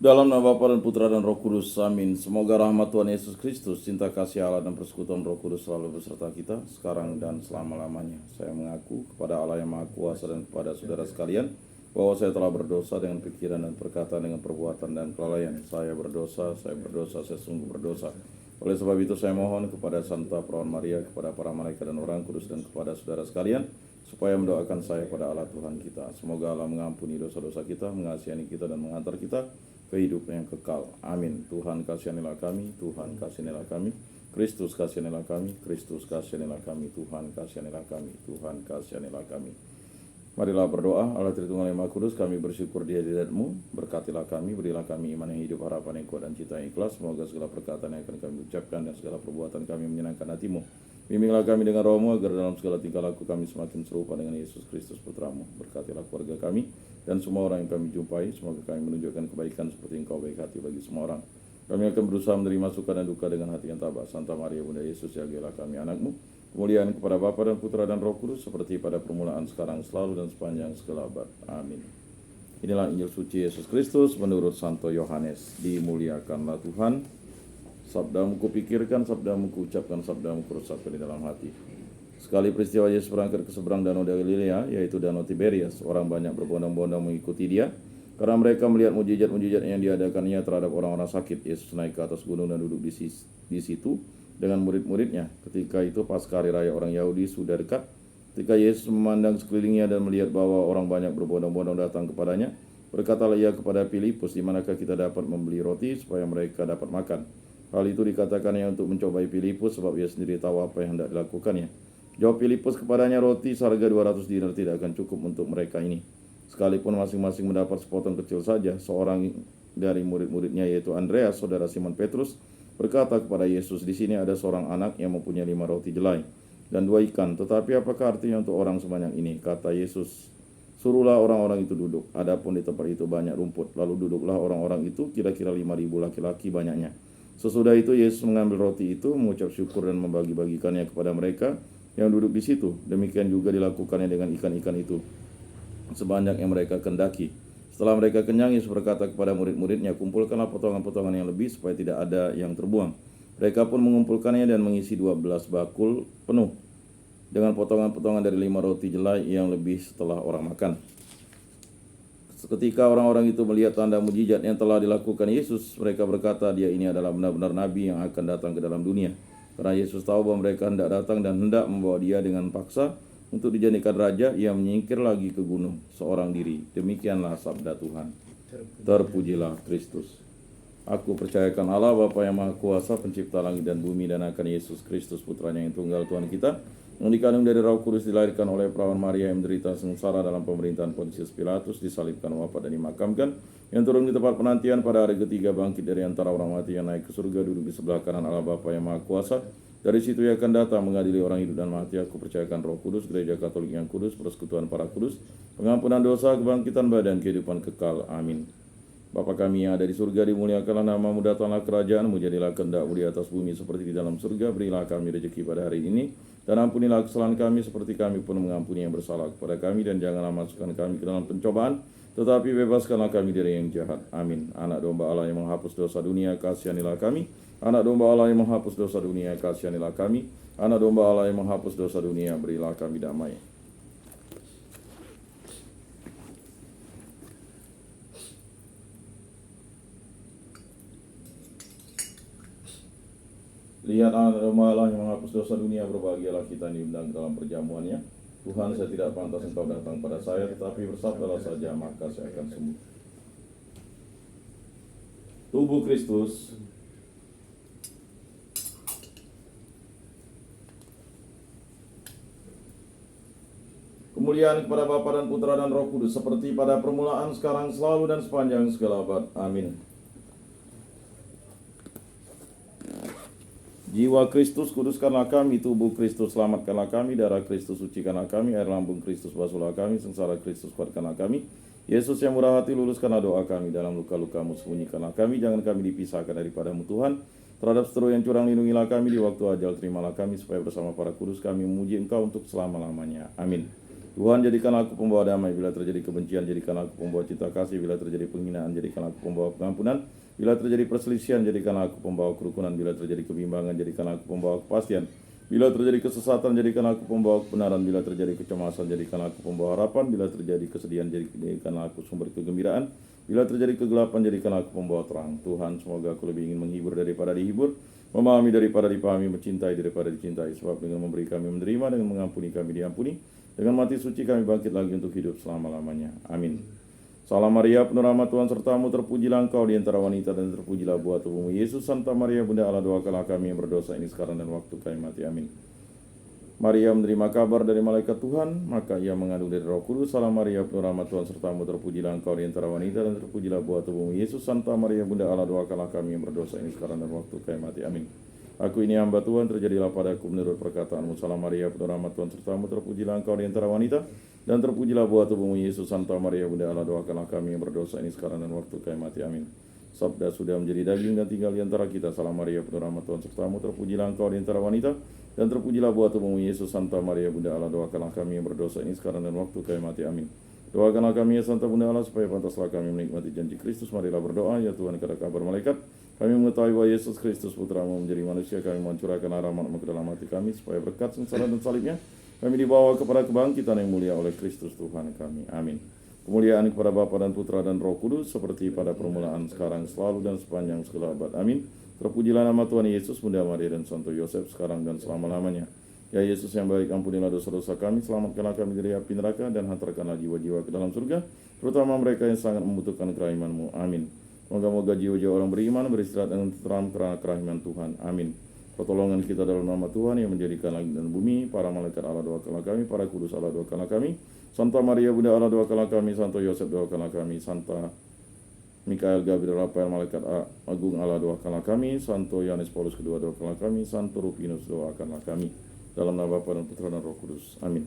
Dalam nama Bapa dan Putra dan Roh Kudus, amin. Semoga rahmat Tuhan Yesus Kristus, cinta kasih Allah dan persekutuan Roh Kudus selalu beserta kita, sekarang dan selama-lamanya. Saya mengaku kepada Allah yang Maha Kuasa dan kepada saudara sekalian, bahwa saya telah berdosa dengan pikiran dan perkataan, dengan perbuatan dan kelalaian. Saya berdosa, saya sungguh berdosa. Oleh sebab itu saya mohon kepada Santa Perawan Maria, kepada para malaikat dan orang kudus, dan kepada saudara sekalian, supaya mendoakan saya pada Allah Tuhan kita. Semoga Allah mengampuni dosa-dosa kita, mengasihani kita, dan mengantar kita kehidupan yang kekal. Amin. Tuhan kasihanilah kami, Tuhan kasihanilah kami, Kristus kasihanilah kami, Kristus kasihanilah kami, Tuhan kasihanilah kami, Tuhan kasihanilah kami. Marilah berdoa. Allah Tritunggal yang Maha Kudus, kami bersyukur di hadirat-Mu. Berkatilah kami, berilah kami iman yang hidup, harapan yang kuat, dan cita yang ikhlas. Semoga segala perkataan yang akan kami ucapkan dan segala perbuatan kami menyenangkan hati-Mu. Bimbinglah kami dengan Roh-Mu, agar dalam segala tingkah laku kami semakin serupa dengan Yesus Kristus Putra-Mu. Berkatilah keluarga kami dan semua orang yang kami jumpai. Semoga kami menunjukkan kebaikan seperti Engkau baik hati bagi semua orang. Kami akan berusaha menerima suka dan duka dengan hati yang tabah. Santa Maria Bunda Yesus, jagalah kami anak-Mu. Kemuliaan kepada Bapa dan Putra dan Roh Kudus, seperti pada permulaan, sekarang, selalu, dan sepanjang segala abad. Amin. Inilah Injil suci Yesus Kristus menurut Santo Yohanes. Dimuliakanlah Tuhan. Sabdamu kupikirkan, sabdamu kuucapkan, sabdamu kuresapkan di dalam hati. Sekali peristiwa Yesus berangkat ke seberang danau Galilea, yaitu danau Tiberias, orang banyak berbondong-bondong mengikuti dia, karena mereka melihat mujizat-mujizat yang diadakannya terhadap orang-orang sakit. Yesus naik ke atas gunung dan duduk di situ dengan murid-muridnya. Ketika itu pasca hari raya orang Yahudi sudah dekat. Ketika Yesus memandang sekelilingnya dan melihat bahwa orang banyak berbondong-bondong datang kepadanya, berkatalah ia kepada Filipus, di manakah kita dapat membeli roti supaya mereka dapat makan? Hal itu dikatakannya untuk mencobai Filipus, sebab ia sendiri tahu apa yang hendak dilakukannya. Jawab Filipus kepadanya, roti seharga 200 dinar tidak akan cukup untuk mereka ini. Sekalipun masing-masing mendapat sepotong kecil saja. Seorang dari murid-muridnya, yaitu Andreas, saudara Simon Petrus, berkata kepada Yesus, di sini ada seorang anak yang mempunyai 5 roti jelai dan 2 ikan. Tetapi apakah artinya untuk orang sebanyak ini? Kata Yesus, suruhlah orang-orang itu duduk. Adapun di tempat itu banyak rumput. Lalu duduklah orang-orang itu, kira-kira 5.000 laki-laki banyaknya. Sesudah itu Yesus mengambil roti itu, mengucap syukur dan membagi-bagikannya kepada mereka yang duduk di situ. Demikian juga dilakukannya dengan ikan-ikan itu, sebanyak yang mereka kendaki. Setelah mereka kenyang, Yesus berkata kepada murid-muridnya, kumpulkanlah potongan-potongan yang lebih supaya tidak ada yang terbuang. Mereka pun mengumpulkannya dan mengisi 12 bakul penuh dengan potongan-potongan dari 5 roti jelai yang lebih setelah orang makan. Ketika orang-orang itu melihat tanda mujizat yang telah dilakukan Yesus, mereka berkata, dia ini adalah benar-benar nabi yang akan datang ke dalam dunia. Karena Yesus tahu bahwa mereka hendak datang dan hendak membawa dia dengan paksa untuk dijadikan raja, ia menyingkir lagi ke gunung seorang diri. Demikianlah sabda Tuhan. Terpujilah Kristus. Aku percayakan Allah Bapa yang Maha Kuasa, pencipta langit dan bumi, dan akan Yesus Kristus Putranya yang tunggal Tuhan kita, yang dikandung dari Roh Kudus, dilahirkan oleh Perawan Maria, yang menderita sengsara dalam pemerintahan Pontius Pilatus, disalibkan, wafat, dan dimakamkan, yang turun di tempat penantian, pada hari ketiga bangkit dari antara orang mati, yang naik ke surga, duduk di sebelah kanan Allah Bapa yang Maha Kuasa. Dari situ ia akan datang mengadili orang hidup dan mati. Aku percayakan Roh Kudus, gereja Katolik yang kudus, persekutuan para kudus, pengampunan dosa, kebangkitan badan, kehidupan kekal. Amin. Bapa kami yang ada di surga, dimuliakanlah namamu, datanglah kerajaanmu, jadilah kehendak-Mu di atas bumi seperti di dalam surga. Berilah kami rezeki pada hari ini, dan ampunilah kesalahan kami seperti kami pun mengampuni yang bersalah kepada kami, dan janganlah masukkan kami ke dalam pencobaan, tetapi bebaskanlah kami dari yang jahat. Amin. Anak domba Allah yang menghapus dosa dunia, kasihanilah kami. Anak domba Allah yang menghapus dosa dunia, kasihanilah kami. Anak domba Allah yang menghapus dosa dunia, berilah kami damai. Lihat anak domba Allah yang menghapus dosa dunia, berbahagialah kita yang diundang dalam perjamuannya. Tuhan, saya tidak pantas Engkau datang pada saya, tetapi bersabdalah saja, maka saya akan sembuh. Tubuh Kristus. Kemuliaan kepada Bapa dan Putra dan Roh Kudus, seperti pada permulaan, sekarang, selalu, dan sepanjang segala abad. Amin. Jiwa Kristus, kuduskanlah kami. Tubuh Kristus, selamatkanlah kami. Darah Kristus, sucikanlah kami. Air lambung Kristus, basuhlah kami. Sengsara Kristus, kuatkanlah kami. Yesus yang murah hati, luluskanlah doa kami. Dalam luka-lukamu, sembunyikanlah kami. Jangan kami dipisahkan daripadamu Tuhan. Terhadap seteru yang curang, lindungilah kami. Di waktu ajal, terimalah kami, supaya bersama para kudus kami memuji Engkau untuk selama-lamanya. Amin. Tuhan, jadikanlah aku pembawa damai. Bila terjadi kebencian, jadikanlah aku pembawa cinta kasih. Bila terjadi penghinaan, jadikanlah aku pembawa pengampunan. Bila terjadi perselisihan, jadikanlah aku pembawa kerukunan. Bila terjadi kebimbangan, jadikanlah aku pembawa kepastian. Bila terjadi kesesatan, jadikanlah aku pembawa kebenaran. Bila terjadi kecemasan, jadikanlah aku pembawa harapan. Bila terjadi kesedihan, jadikanlah aku sumber kegembiraan. Bila terjadi kegelapan, jadikanlah aku pembawa terang. Tuhan, semoga aku lebih ingin menghibur daripada dihibur, memahami daripada dipahami, mencintai daripada dicintai. Sebab dengan memberi kami menerima, dengan mengampuni kami diampuni, dengan mati suci kami bangkit lagi untuk hidup selama-lamanya. Amin. Salam Maria, penuh rahmat Tuhan sertamu, terpujilah engkau di antara wanita dan terpujilah buah tubuhmu Yesus. Santa Maria, Bunda Allah, doakanlah kami yang berdosa ini sekarang dan waktu kami mati. Amin. Maria menerima kabar dari malaikat Tuhan, maka ia mengandung dari Roh Kudus. Salam Maria, penuh rahmat Tuhan sertamu, terpujilah engkau di antara wanita dan terpujilah buah tubuhmu Yesus. Santa Maria, Bunda Allah, doakanlah kami yang berdosa ini sekarang dan waktu kami mati. Amin. Aku ini hamba Tuhan, terjadilah padaku menurut perkataanmu. Salam Maria, penuh rahmat Tuhan sertamu, terpujilah engkau di antara wanita dan terpujilah buah tubuhmu Yesus. Santa Maria, Bunda Allah, doakanlah kami yang berdosa ini sekarang dan waktu kami mati. Amin. Sabda sudah menjadi daging dan tinggal di antara kita. Salam Maria, penuh rahmat Tuhan sertamu, terpujilah engkau di antara wanita dan terpujilah buah tubuhmu Yesus. Santa Maria, Bunda Allah, doakanlah kami yang berdosa ini sekarang dan waktu kami mati. Amin. Doakanlah kami ya Santa Bunda Allah, supaya pantaslah kami menikmati janji Kristus. Marilah berdoa, ya Tuhan, kepada kabar malaikat. Kami mengetahui bahwa Yesus Kristus Putramu menjadi manusia. Kami mencurahkan rahmat-Mu ke dalam hati kami, supaya berkat sengsara dan salibnya kami dibawa kepada kebangkitan yang mulia oleh Kristus Tuhan kami. Amin. Kemuliaan kepada Bapa dan Putra dan Roh Kudus, seperti pada permulaan, sekarang, selalu, dan sepanjang segala abad. Amin. Terpujilah nama Tuhan Yesus, Bunda Maria dan Santo Yosef, sekarang dan selama-lamanya. Ya Yesus yang baik, ampunilah dosa-dosa kami, selamatkanlah kami dari api neraka, dan hantarkanlah jiwa-jiwa ke dalam surga, terutama mereka yang sangat membutuhkan kerahiman-Mu. Amin. Moga-moga jiwa-jiwa orang beriman beristirahat dengan tenteram karena kerahiman Tuhan. Amin. Pertolongan kita dalam nama Tuhan yang menjadikan langit dan bumi. Para malaikat Allah, doakanlah kami. Para kudus Allah, doakanlah kami. Santa Maria, Bunda Allah, doakanlah kami. Santo Yosef, doakanlah kami. Santa Mikael, Gabriel, Rafael, malaikat agung Allah, doakanlah kami. Santo Yohanes Paulus II, doakanlah kami. Santo Rupinus, doakanlah kami. Dalam nama Bapa dan Putra dan Roh Kudus. Amin.